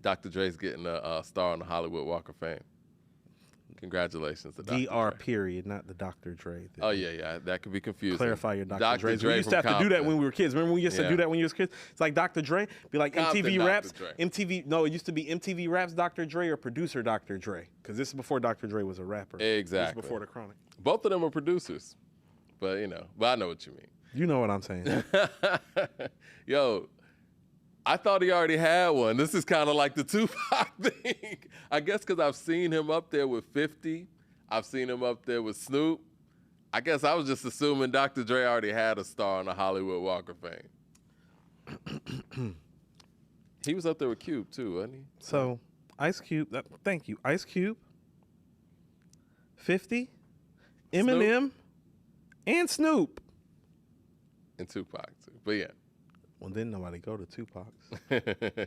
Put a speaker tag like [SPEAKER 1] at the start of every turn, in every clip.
[SPEAKER 1] Dr. Dre's getting a star on the Hollywood Walk of Fame. Congratulations to Dr.
[SPEAKER 2] Dr.
[SPEAKER 1] Dre.
[SPEAKER 2] Period, not the Dr. Dre.
[SPEAKER 1] Oh yeah, that could be confusing.
[SPEAKER 2] Clarify your Dr.
[SPEAKER 1] Dr.
[SPEAKER 2] Dre.
[SPEAKER 1] Dre
[SPEAKER 2] We used to
[SPEAKER 1] from
[SPEAKER 2] have to do that
[SPEAKER 1] Compton.
[SPEAKER 2] when we were kids. Remember when we used to do that when you was kids? It's like Dr. Dre, be like
[SPEAKER 1] Compton
[SPEAKER 2] MTV
[SPEAKER 1] Dr.
[SPEAKER 2] Raps,
[SPEAKER 1] Dre.
[SPEAKER 2] MTV. No, it used to be MTV Raps Dr. Dre or producer Dr. Dre, because this is before Dr. Dre was a rapper.
[SPEAKER 1] Exactly.
[SPEAKER 2] This is before the Chronic.
[SPEAKER 1] Both of them are producers, but I know what you mean.
[SPEAKER 2] You know what I'm saying?
[SPEAKER 1] Yo, I thought he already had one. This is kind of like the Tupac thing. I guess because I've seen him up there with 50. I've seen him up there with Snoop. I guess I was just assuming Dr. Dre already had a star on the Hollywood Walk of Fame. He was up there with Cube too, wasn't he?
[SPEAKER 2] So, Ice Cube, thank you. Ice Cube, 50, Eminem, and Snoop.
[SPEAKER 1] And Tupac too. But yeah.
[SPEAKER 2] Well, didn't nobody go to Tupac's.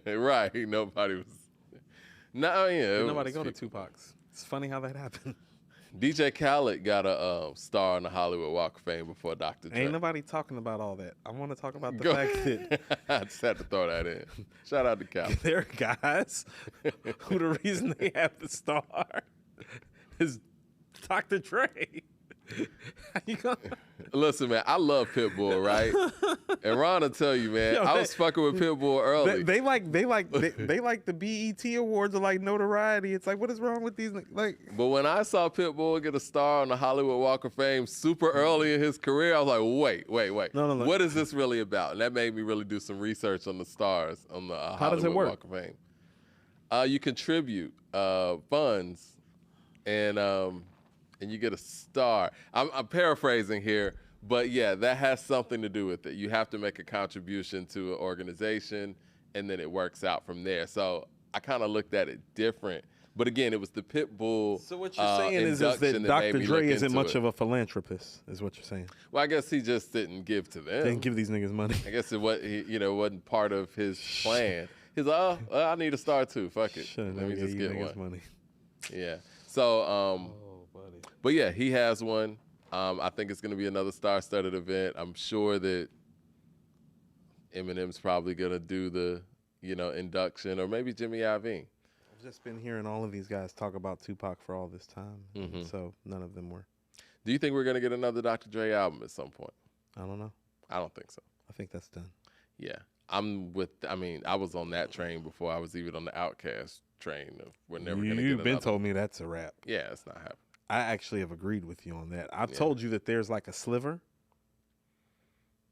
[SPEAKER 1] Right. Nobody was. No, yeah.
[SPEAKER 2] Didn't nobody go to Tupac's. It's funny how that happened.
[SPEAKER 1] DJ Khaled got a star on the Hollywood Walk of Fame before Dr. Dre.
[SPEAKER 2] Ain't nobody talking about all that. I want to talk about the fact that
[SPEAKER 1] I just had to throw that in. Shout out to Khaled.
[SPEAKER 2] there are guys who the reason they have the star is Dr. Dre. How you gonna...
[SPEAKER 1] Listen, man, I love Pitbull, right? And Ron will tell you, man, I was fucking with Pitbull early.
[SPEAKER 2] They like the BET awards are like notoriety. It's like, what is wrong with these? Like,
[SPEAKER 1] But when I saw Pitbull get a star on the Hollywood Walk of Fame super early in his career, I was like, wait.
[SPEAKER 2] No.
[SPEAKER 1] What is this really about? And that made me really do some research on the stars on the
[SPEAKER 2] How
[SPEAKER 1] Hollywood
[SPEAKER 2] does it work?
[SPEAKER 1] Walk of Fame. You contribute funds and you get a star. I'm paraphrasing here, but yeah, that has something to do with it. You have to make a contribution to an organization, and then it works out from there. So I kind of looked at it different. But again, it was the Pitbull.
[SPEAKER 2] so what you're saying is that
[SPEAKER 1] induction that made
[SPEAKER 2] Dr.
[SPEAKER 1] me
[SPEAKER 2] Dre
[SPEAKER 1] look
[SPEAKER 2] isn't
[SPEAKER 1] into
[SPEAKER 2] much
[SPEAKER 1] it.
[SPEAKER 2] of a philanthropist, is what you're saying.
[SPEAKER 1] Well, I guess he just didn't give to them.
[SPEAKER 2] They didn't give these niggas money.
[SPEAKER 1] I guess it wasn't part of his plan. He's like, oh, well, I need a star too. Fuck it.
[SPEAKER 2] Should've
[SPEAKER 1] Let me
[SPEAKER 2] never
[SPEAKER 1] just
[SPEAKER 2] gave
[SPEAKER 1] get
[SPEAKER 2] you
[SPEAKER 1] one.
[SPEAKER 2] niggas money.
[SPEAKER 1] Yeah. So,
[SPEAKER 2] Buddy.
[SPEAKER 1] but yeah, he has one. I think it's going to be another star-studded event. I'm sure that Eminem's probably going to do the, induction, or maybe Jimmy Iovine.
[SPEAKER 2] I've just been hearing all of these guys talk about Tupac for all this time, so none of them were.
[SPEAKER 1] Do you think we're going to get another Dr. Dre album at some point?
[SPEAKER 2] I don't know.
[SPEAKER 1] I don't think so.
[SPEAKER 2] I think that's done.
[SPEAKER 1] Yeah. I was on that train before I was even on the Outkast train. We're never going to get
[SPEAKER 2] You've been
[SPEAKER 1] another.
[SPEAKER 2] told me that's a wrap.
[SPEAKER 1] Yeah, it's not happening.
[SPEAKER 2] I actually have agreed with you on that. I've told you that there's like a sliver.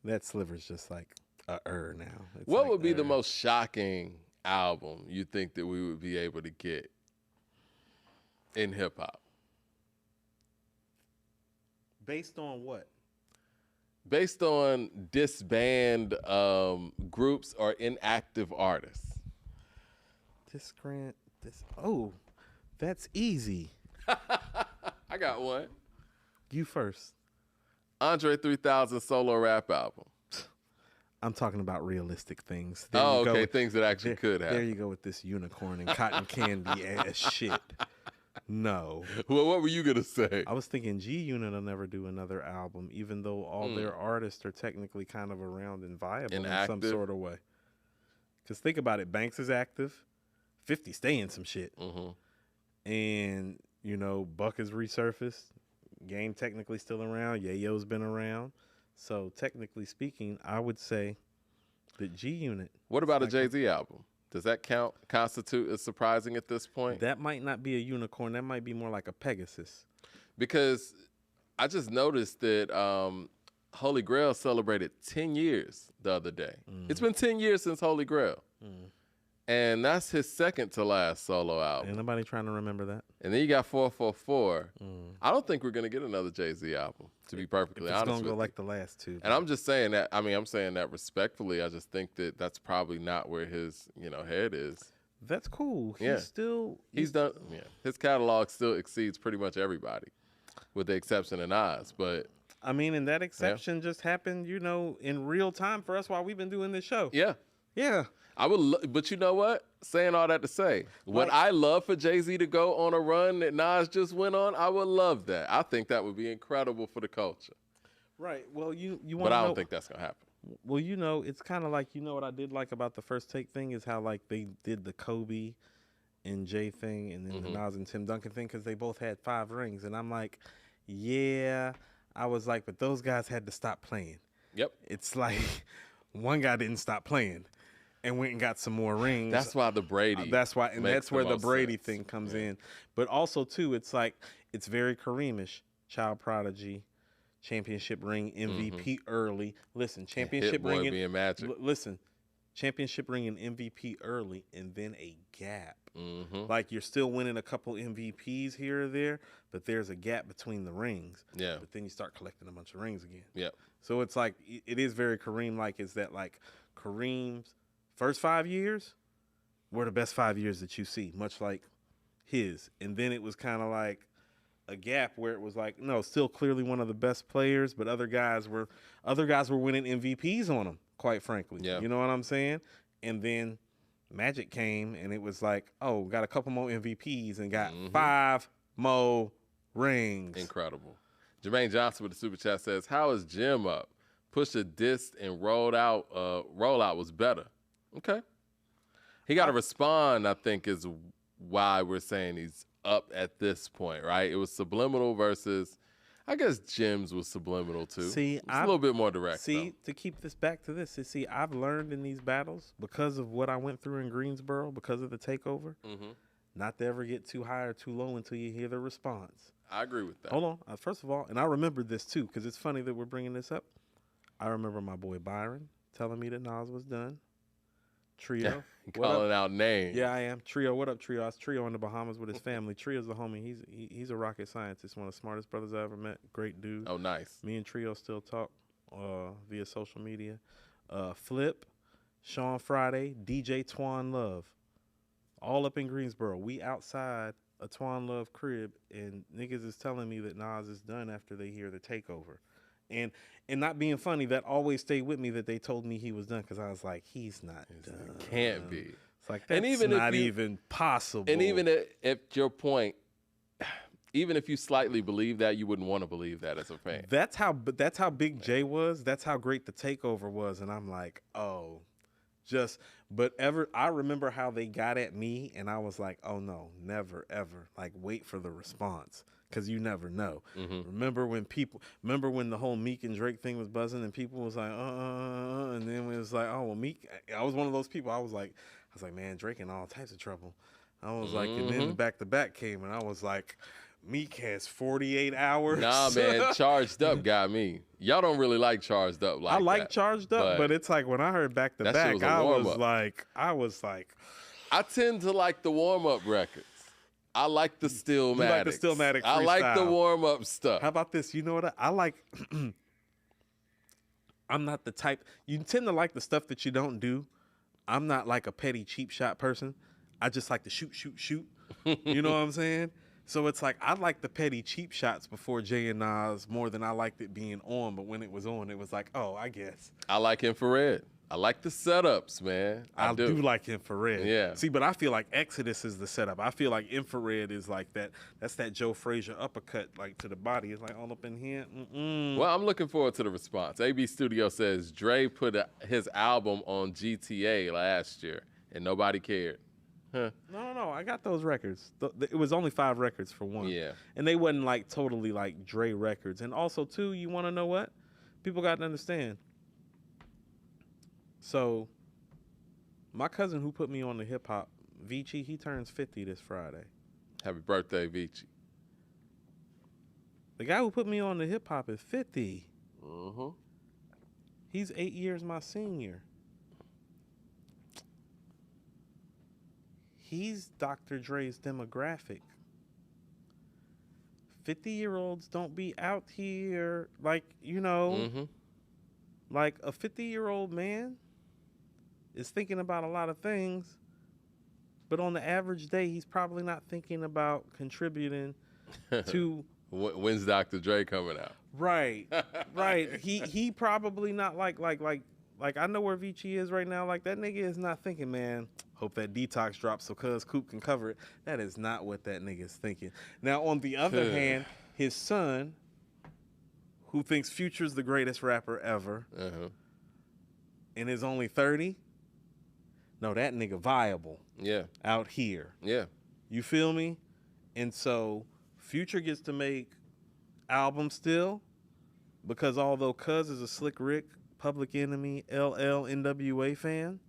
[SPEAKER 2] That sliver's just like now. It's
[SPEAKER 1] What
[SPEAKER 2] like,
[SPEAKER 1] would be the most shocking album you think that we would be able to get in hip hop?
[SPEAKER 2] Based on what?
[SPEAKER 1] Based on disband groups or inactive artists.
[SPEAKER 2] That's easy.
[SPEAKER 1] I got one.
[SPEAKER 2] You first.
[SPEAKER 1] Andre 3000 solo rap album.
[SPEAKER 2] I'm talking about realistic things.
[SPEAKER 1] Okay, things that actually could
[SPEAKER 2] There
[SPEAKER 1] happen.
[SPEAKER 2] you go with this unicorn and cotton candy ass shit. No.
[SPEAKER 1] Well, what were you going to say?
[SPEAKER 2] I was thinking G Unit will never do another album, even though all their artists are technically kind of around and viable in some
[SPEAKER 1] Inactive.
[SPEAKER 2] sort of way. Because think about it, Banks is active, 50 stay in some shit. And, Buck has resurfaced. Game technically still around. Yayo's been around. So technically speaking, I would say that G Unit.
[SPEAKER 1] What about a Jay-Z album? Does that constitute as surprising at this point?
[SPEAKER 2] That might not be a unicorn. That might be more like a Pegasus.
[SPEAKER 1] Because I just noticed that Holy Grail celebrated 10 years the other day. It's been 10 years since Holy Grail. And that's his second to last solo album.
[SPEAKER 2] Ain't nobody trying to remember that.
[SPEAKER 1] And then you got 444. I don't think we're going to get another Jay-Z album, to be perfectly
[SPEAKER 2] It's
[SPEAKER 1] honest
[SPEAKER 2] going to
[SPEAKER 1] with
[SPEAKER 2] go
[SPEAKER 1] you.
[SPEAKER 2] like the last two.
[SPEAKER 1] And I'm just saying that, I'm saying that respectfully. I just think that that's probably not where his, head is.
[SPEAKER 2] That's cool.
[SPEAKER 1] Yeah. He's done, his catalog still exceeds pretty much everybody, with the exception of Nas. But
[SPEAKER 2] and that exception just happened, in real time for us while we've been doing this show.
[SPEAKER 1] yeah.
[SPEAKER 2] Yeah.
[SPEAKER 1] I would, but you know what? Saying all that to say, would I love for Jay-Z to go on a run that Nas just went on? I would love that. I think that would be incredible for the culture.
[SPEAKER 2] Right. Well, you want to know.
[SPEAKER 1] But I don't think that's gonna happen.
[SPEAKER 2] Well, it's kind of like what I did like about the first take thing is how like they did the Kobe and Jay thing, and then the Nas and Tim Duncan thing because they both had 5 rings, and I'm like, yeah, I was like, but those guys had to stop playing.
[SPEAKER 1] Yep.
[SPEAKER 2] It's like one guy didn't stop playing and went and got some more rings.
[SPEAKER 1] That's why the Brady.
[SPEAKER 2] That's why, and that's where the
[SPEAKER 1] most
[SPEAKER 2] Brady
[SPEAKER 1] sense.
[SPEAKER 2] thing comes in. But also too, it's like it's very Kareemish, child prodigy, championship ring, MVP early. Listen, championship
[SPEAKER 1] Hit Boy
[SPEAKER 2] ring.
[SPEAKER 1] being Magic.
[SPEAKER 2] Listen, championship ring and MVP early, and then a gap. Like you're still winning a couple MVPs here or there, but there's a gap between the rings.
[SPEAKER 1] Yeah.
[SPEAKER 2] But then you start collecting a bunch of rings again.
[SPEAKER 1] Yeah.
[SPEAKER 2] So it's like it is very Kareem-like. Is that like Kareem's first 5 years were the best 5 years that you see, much like his, and then it was kind of like a gap where it was like, no, still clearly one of the best players, but other guys were winning MVPs on him, quite frankly.
[SPEAKER 1] Yeah.
[SPEAKER 2] You know what I'm saying? And then Magic came, and it was like, oh, got a couple more MVPs and got 5 more rings.
[SPEAKER 1] Incredible. Jermaine Johnson with the super chat says, "How is Jim up? Pusha dissed and rollout was better." Okay. He got to respond, I think, is why we're saying he's up at this point, right? It was subliminal versus, I guess Jim's was subliminal too.
[SPEAKER 2] See,
[SPEAKER 1] it's a little bit more direct.
[SPEAKER 2] See, to keep this back to this, I've learned in these battles because of what I went through in Greensboro, because of the takeover, not to ever get too high or too low until you hear the response.
[SPEAKER 1] I agree with that.
[SPEAKER 2] Hold on. First of all, and I remembered this too, because it's funny that we're bringing this up. I remember my boy Byron telling me that Nas was done. Trio.
[SPEAKER 1] Calling out names.
[SPEAKER 2] Yeah, I am. Trio, what up, Trio? I was Trio in the Bahamas with his family. Trio's a homie. He's a rocket scientist, one of the smartest brothers I ever met. Great dude.
[SPEAKER 1] Oh, nice.
[SPEAKER 2] Me and Trio still talk via social media. Flip, Sean Friday, DJ Twan Love. All up in Greensboro. We outside a Twan Love crib, and niggas is telling me that Nas is done after they hear the takeover. And not being funny, that always stayed with me that they told me he was done, because I was like, he's not done.
[SPEAKER 1] It can't be.
[SPEAKER 2] It's like, that's not even possible.
[SPEAKER 1] And even at your point, even if you slightly believe that, you wouldn't want to believe that as a fan.
[SPEAKER 2] That's how big Jay was. That's how great the takeover was. And I'm like, oh, I remember how they got at me, and I was like, oh no, never, ever. Like, wait for the response, because you never know. Remember when the whole Meek and Drake thing was buzzing, and people was like, and then it was like, oh, well, Meek, I was one of those people. I was like, man, Drake in all types of trouble. I was like, and then the back-to-back came, and I was like, Meek has 48 hours.
[SPEAKER 1] Nah, man, Charged Up got me. Y'all don't really like Charged Up like that.
[SPEAKER 2] I like Charged Up, but it's like when I heard back-to-back, I was like,
[SPEAKER 1] I tend to like the warm-up records. I like the Stillmatic.
[SPEAKER 2] You like the Stillmatic freestyle.
[SPEAKER 1] I like the warm-up stuff.
[SPEAKER 2] How about this? You know what I like? I'm not the type. You tend to like the stuff that you don't do. I'm not like a petty cheap shot person. I just like to shoot. You know what I'm saying? So it's like I like the petty cheap shots before Jay and Nas more than I liked it being on. But when it was on, it was like, oh, I guess.
[SPEAKER 1] I like Infrared. I like the setups, man.
[SPEAKER 2] I do like Infrared.
[SPEAKER 1] Yeah.
[SPEAKER 2] See, but I feel like Exodus is the setup. I feel like Infrared is like that. That's that Joe Frazier uppercut, like to the body. It's like all up in here.
[SPEAKER 1] Well, I'm looking forward to the response. AB Studio says Dre put his album on GTA last year, and nobody cared. Huh.
[SPEAKER 2] No. I got those records. It was only 5 records for one.
[SPEAKER 1] Yeah.
[SPEAKER 2] And they wasn't like totally like Dre records. And also, too, you want to know what? People got to understand. So, my cousin who put me on the hip hop, Vici, he turns 50 this Friday.
[SPEAKER 1] Happy birthday, Vici.
[SPEAKER 2] The guy who put me on the hip hop is 50. He's 8 years my senior. He's Dr. Dre's demographic. 50-year-olds don't be out here like, like a 50-year-old man is thinking about a lot of things, but on the average day, he's probably not thinking about contributing to.
[SPEAKER 1] When's Dr. Dre coming out?
[SPEAKER 2] Right. He probably not like I know where Vici is right now. Like that nigga is not thinking, man, hope that detox drops so cuz Coop can cover it. That is not what that nigga is thinking. Now, on the other hand, his son, who thinks Future's the greatest rapper ever, and is only 30, no, that nigga viable
[SPEAKER 1] Yeah.
[SPEAKER 2] out here.
[SPEAKER 1] Yeah.
[SPEAKER 2] You feel me? And so Future gets to make albums still, because although Cuz is a Slick Rick, Public Enemy, LL, NWA fan,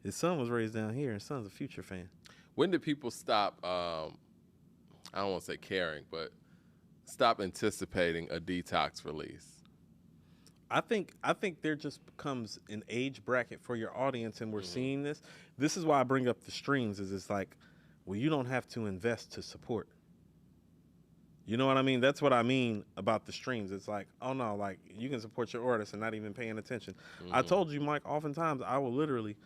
[SPEAKER 2] his son was raised down here, and his son's a Future fan.
[SPEAKER 1] When did people stop, I don't want to say caring, but stop anticipating a Detox release?
[SPEAKER 2] I think there just becomes an age bracket for your audience, and we're seeing this. This is why I bring up the streams, is it's like, well, you don't have to invest to support. You know what I mean? That's what I mean about the streams. It's like, oh no, like you can support your artist and not even paying attention. I told you, Mike, oftentimes I will literally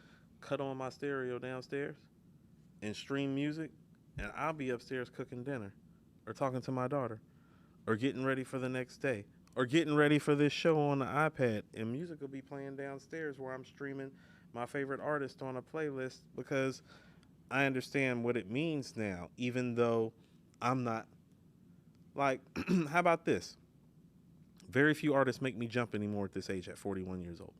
[SPEAKER 2] cut on my stereo downstairs and stream music, and I'll be upstairs cooking dinner or talking to my daughter or getting ready for the next day or getting ready for this show on the iPad, and music will be playing downstairs where I'm streaming my favorite artist on a playlist, because I understand what it means now, even though I'm not. Like, how about this? Very few artists make me jump anymore at this age, at 41 years old.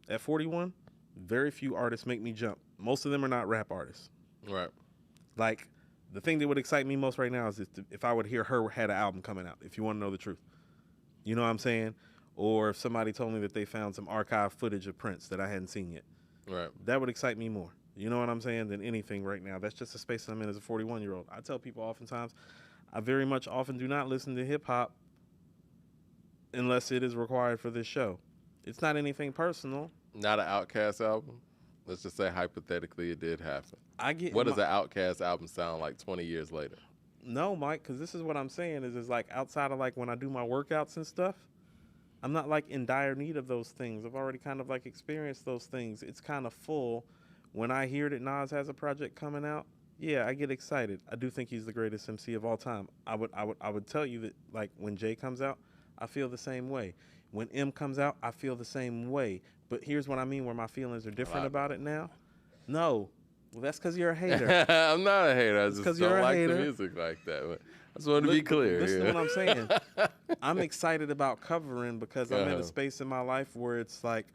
[SPEAKER 2] At 41, very few artists make me jump. Most of them are not rap artists.
[SPEAKER 1] Right.
[SPEAKER 2] Like, the thing that would excite me most right now is if I would hear her had an album coming out, if you want to know the truth. You know what I'm saying? Or if somebody told me that they found some archive footage of Prince that I hadn't seen yet.
[SPEAKER 1] Right.
[SPEAKER 2] That would excite me more. You know what I'm saying? Than anything right now. That's just the space I'm in as a 41-year-old. I tell people oftentimes, I very much often do not listen to hip-hop unless it is required for this show. It's not anything personal.
[SPEAKER 1] Not an Outkast album? Let's just say hypothetically it did happen.
[SPEAKER 2] What
[SPEAKER 1] does an Outkast album sound like 20 years later?
[SPEAKER 2] No, Mike, because this is what I'm saying is like outside of like when I do my workouts and stuff, I'm not like in dire need of those things. I've already kind of like experienced those things. It's kind of full. When I hear that Nas has a project coming out, yeah, I get excited. I do think he's the greatest MC of all time. I would tell you that like when Jay comes out, I feel the same way. When M comes out, I feel the same way. But here's what I mean where my feelings are different about it now. No. Well, that's because you're a hater.
[SPEAKER 1] I'm not a hater. I just don't like
[SPEAKER 2] hater.
[SPEAKER 1] the music like that. But I just want to be clear.
[SPEAKER 2] Listen to what I'm saying. I'm excited about covering because I'm in a space in my life where it's like,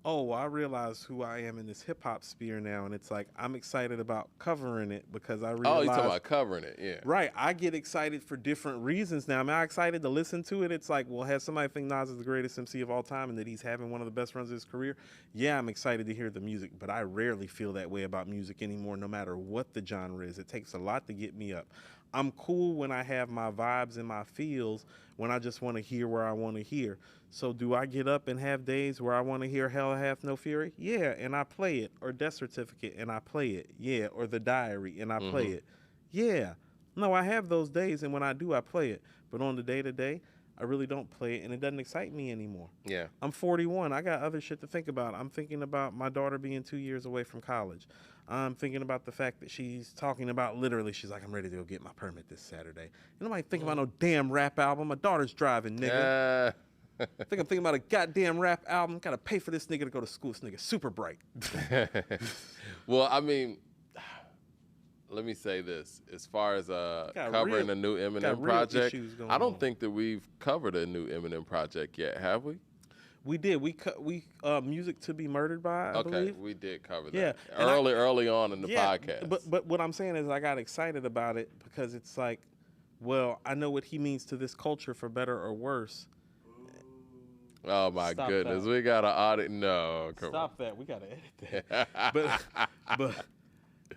[SPEAKER 2] oh, I realize who I am in this hip-hop sphere now. And it's like, I'm excited about covering it because I realize...
[SPEAKER 1] Oh, you're talking about covering it, yeah.
[SPEAKER 2] Right. I get excited for different reasons now. Am I excited to listen to it? It's like, well, has somebody think Nas is the greatest MC of all time and that he's having one of the best runs of his career? Yeah, I'm excited to hear the music, but I rarely feel that way about music anymore, no matter what the genre is. It takes a lot to get me up. I'm cool when I have my vibes and my feels, when I just want to hear where I want to hear. So do I get up and have days where I want to hear Hell Hath No Fury? Yeah, and I play it. Or Death Certificate, and I play it. Yeah, or The Diary, and I play it. Yeah. No, I have those days, and when I do, I play it. But on the day-to-day, I really don't play it, and it doesn't excite me anymore.
[SPEAKER 1] Yeah.
[SPEAKER 2] I'm 41. I got other shit to think about. I'm thinking about my daughter being 2 years away from college. I'm thinking about the fact that she's talking about literally, she's like, I'm ready to go get my permit this Saturday. You nobody thinking about no damn rap album. My daughter's driving, nigga. I think I'm thinking about a goddamn rap album. Gotta pay for this nigga to go to school. This nigga super bright.
[SPEAKER 1] Well, I mean, let me say this. As far as covering a new Eminem project, I don't think that we've covered a new Eminem project yet, have we?
[SPEAKER 2] We did. We Music to Be Murdered By, I believe.
[SPEAKER 1] We did cover that.
[SPEAKER 2] Yeah.
[SPEAKER 1] Early on in the podcast.
[SPEAKER 2] But what I'm saying is I got excited about it because it's like, well, I know what he means to this culture for better or worse.
[SPEAKER 1] Oh my goodness, we got an audit. No, come
[SPEAKER 2] Stop that. We gotta edit that.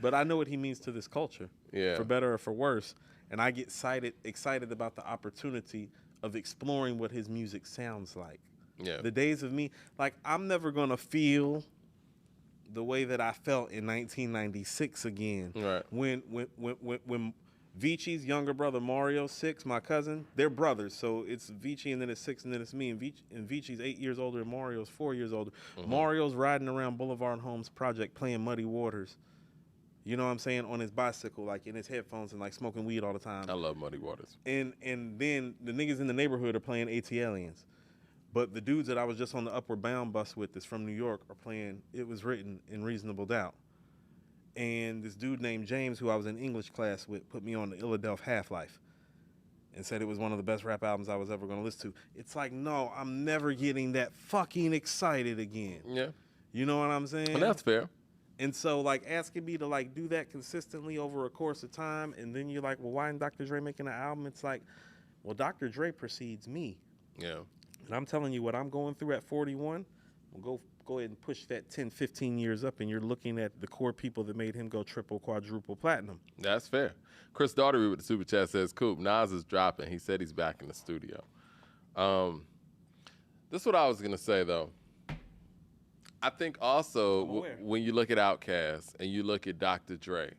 [SPEAKER 2] but I know what he means to this culture.
[SPEAKER 1] Yeah.
[SPEAKER 2] For better or for worse, and I get excited about the opportunity of exploring what his music sounds like.
[SPEAKER 1] Yeah.
[SPEAKER 2] The days of me, like I'm never gonna feel the way that I felt in 1996 again.
[SPEAKER 1] Right.
[SPEAKER 2] When Vinci's younger brother Mario, 6, my cousin, they're brothers. So it's Vinci and then it's 6 and then it's me. And Vinci's 8 years older and Mario's 4 years older. Mario's riding around Boulevard Homes Project playing Muddy Waters. You know what I'm saying? On his bicycle, like in his headphones and like smoking weed all the time.
[SPEAKER 1] I love Muddy Waters.
[SPEAKER 2] And then the niggas in the neighborhood are playing ATLiens. But the dudes that I was just on the Upward Bound bus with that's from New York are playing It Was Written in Reasonable Doubt. And this dude named James, who I was in English class with, put me on the Illadelph Half-Life. and said it was one of the best rap albums I was ever going to listen to. It's like, no, I'm never getting that fucking excited again.
[SPEAKER 1] Yeah.
[SPEAKER 2] You know what I'm saying?
[SPEAKER 1] And that's fair.
[SPEAKER 2] And so, like, asking me to, like, do that consistently over a course of time, and then you're like, well, why isn't Dr. Dre making an album? It's like, well, Dr. Dre precedes me.
[SPEAKER 1] Yeah.
[SPEAKER 2] And I'm telling you what I'm going through at 41, we'll go ahead and push that 10, 15 years up, and you're looking at the core people that made him go triple, quadruple platinum.
[SPEAKER 1] That's fair. Chris Daughtery with the Super Chat says, Coop, Nas is dropping. He said he's back in the studio. This is what I was going to say, though. I think also when you look at Outkast and you look at Dr. Dre,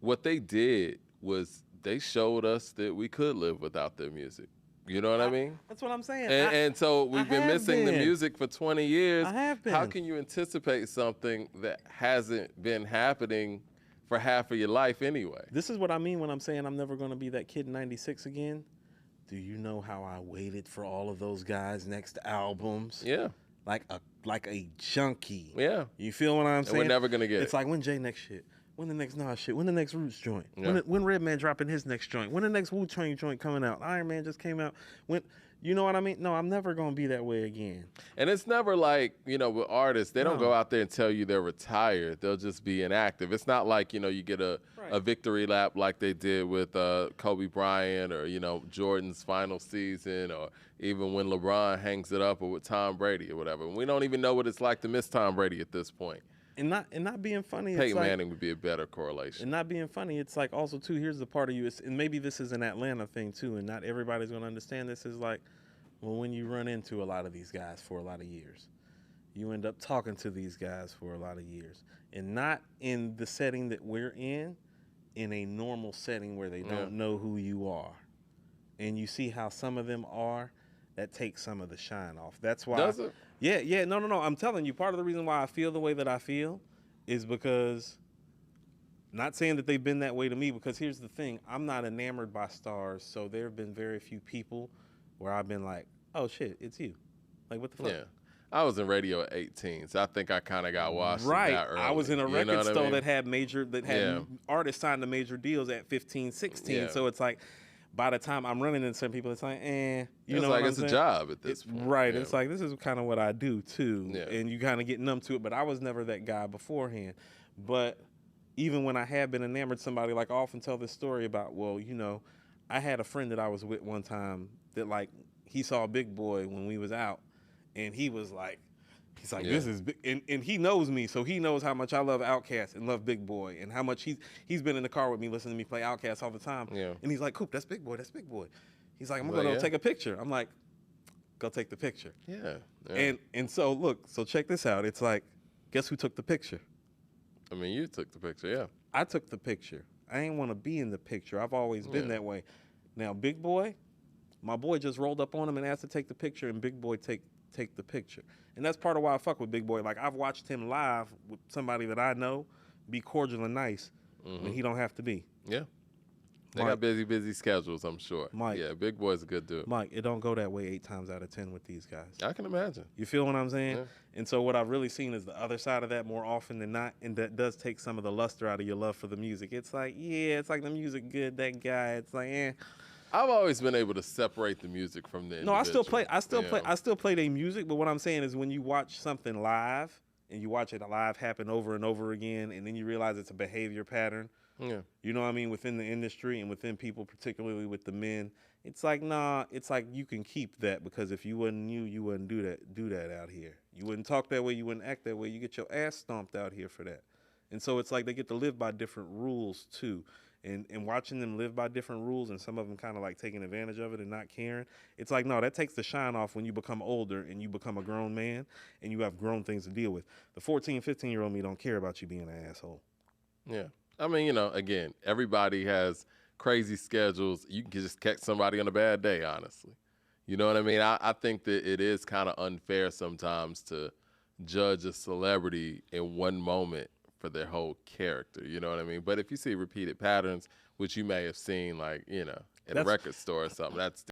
[SPEAKER 1] what they did was they showed us that we could live without their music. You know what I mean?
[SPEAKER 2] That's what I'm saying.
[SPEAKER 1] And so we've been missing the music for 20 years.
[SPEAKER 2] I have been.
[SPEAKER 1] How can you anticipate something that hasn't been happening for half of your life anyway?
[SPEAKER 2] This is what I mean when I'm saying I'm never going to be that kid in 96 again. Do you know how I waited for all of those guys' next albums?
[SPEAKER 1] Yeah.
[SPEAKER 2] Like a junkie.
[SPEAKER 1] Yeah.
[SPEAKER 2] You feel what I'm saying?
[SPEAKER 1] And we're never going to get
[SPEAKER 2] It's like, when Jay next shit? When the next Nas shit? When the next Roots joint?
[SPEAKER 1] Yeah.
[SPEAKER 2] When Redman dropping his next joint? When the next Wu-Tang joint coming out? Iron Man just came out. When, you know what I mean? No, I'm never going to be that way again.
[SPEAKER 1] And it's never like, you know, with artists, they don't
[SPEAKER 2] No.
[SPEAKER 1] go out there and tell you they're retired. They'll just be inactive. It's not like, you know, you get a victory lap like they did with Kobe Bryant or, you know, Jordan's final season, or even when LeBron hangs it up, or with Tom Brady or whatever. We don't even know what it's like to miss Tom Brady at this point.
[SPEAKER 2] And not being funny.
[SPEAKER 1] Peyton
[SPEAKER 2] it's like,
[SPEAKER 1] Manning would be a better correlation.
[SPEAKER 2] And not being funny, it's like also too, here's the part of you, and maybe this is an Atlanta thing too, and not everybody's going to understand this, is like, well, when you run into a lot of these guys for a lot of years, you end up talking to these guys for a lot of years, and not in the setting that we're in a normal setting where they don't know who you are. And you see how some of them are, that takes some of the shine off. That's why.
[SPEAKER 1] Does it?
[SPEAKER 2] Yeah, no. I'm telling you, part of the reason why I feel the way that I feel is because, not saying that they've been that way to me, because here's the thing, I'm not enamored by stars, so there have been very few people where I've been like, oh shit, it's you. Like, what the fuck?
[SPEAKER 1] Yeah. I was in radio at 18, so I think I kind of got washed
[SPEAKER 2] Right.
[SPEAKER 1] that early.
[SPEAKER 2] I was in a record store
[SPEAKER 1] mean?
[SPEAKER 2] that had artists signed to major deals at 15, 16.
[SPEAKER 1] Yeah.
[SPEAKER 2] So it's like, by the time I'm running into some people, it's like, you
[SPEAKER 1] it's
[SPEAKER 2] know
[SPEAKER 1] like
[SPEAKER 2] what
[SPEAKER 1] it's
[SPEAKER 2] I'm
[SPEAKER 1] a
[SPEAKER 2] saying?
[SPEAKER 1] job at this point.
[SPEAKER 2] Right.
[SPEAKER 1] Yeah.
[SPEAKER 2] It's like, this is kind of what I do too.
[SPEAKER 1] Yeah.
[SPEAKER 2] And you kind of get numb to it. But I was never that guy beforehand. But even when I have been enamored, somebody, like, I often tell this story about, well, you know, I had a friend that I was with one time that, like, he saw Big Boy when we was out, and he was like, this is big. And he knows me, so he knows how much I love Outkast and love Big Boy, and how much he's been in the car with me listening to me play Outkast all the time.
[SPEAKER 1] Yeah.
[SPEAKER 2] And he's like, Coop, that's Big Boy, that's Big Boy. He's like, I'm
[SPEAKER 1] Well,
[SPEAKER 2] gonna
[SPEAKER 1] yeah.
[SPEAKER 2] take a picture. I'm like, go take the picture.
[SPEAKER 1] Yeah.
[SPEAKER 2] And so look, so check this out. It's like, guess who took the picture?
[SPEAKER 1] I mean, you took the picture, yeah.
[SPEAKER 2] I took the picture. I ain't want to be in the picture. I've always been that way. Now, Big Boy, my boy just rolled up on him and asked to take the picture, and Big Boy take the picture. And that's part of why I fuck with Big Boy. Like, I've watched him live with somebody that I know be cordial and nice when he don't have to be.
[SPEAKER 1] Yeah. They got busy schedules, I'm sure.
[SPEAKER 2] Mike.
[SPEAKER 1] Yeah, Big Boy's a good dude.
[SPEAKER 2] Mike, it don't go that way 8 times out of 10 with these guys.
[SPEAKER 1] I can imagine.
[SPEAKER 2] You feel what I'm saying?
[SPEAKER 1] Yeah.
[SPEAKER 2] And so what I've really seen is the other side of that more often than not, and that does take some of the luster out of your love for the music. It's like, it's like the music good, that guy. It's like,
[SPEAKER 1] I've always been able to separate the music from the
[SPEAKER 2] No, I still play their music, but what I'm saying is, when you watch something live and you watch it live happen over and over again, and then you realize it's a behavior pattern.
[SPEAKER 1] Yeah.
[SPEAKER 2] You know what I mean? Within the industry and within people, particularly with the men, it's like, nah, it's like you can keep that, because if you wasn't you wouldn't do that out here. You wouldn't talk that way, you wouldn't act that way. You get your ass stomped out here for that. And so it's like they get to live by different rules too. And watching them live by different rules, and some of them kind of like taking advantage of it and not caring, it's like, no, that takes the shine off when you become older and you become a grown man and you have grown things to deal with. The 14, 15-year-old me don't care about you being an asshole.
[SPEAKER 1] Yeah. I mean, you know, again, everybody has crazy schedules. You can just catch somebody on a bad day, honestly. You know what I mean? I think that it is kind of unfair sometimes to judge a celebrity in one moment for their whole character. You know what I mean? But if you see repeated patterns, which you may have seen, like, you know, in a record store or something, that's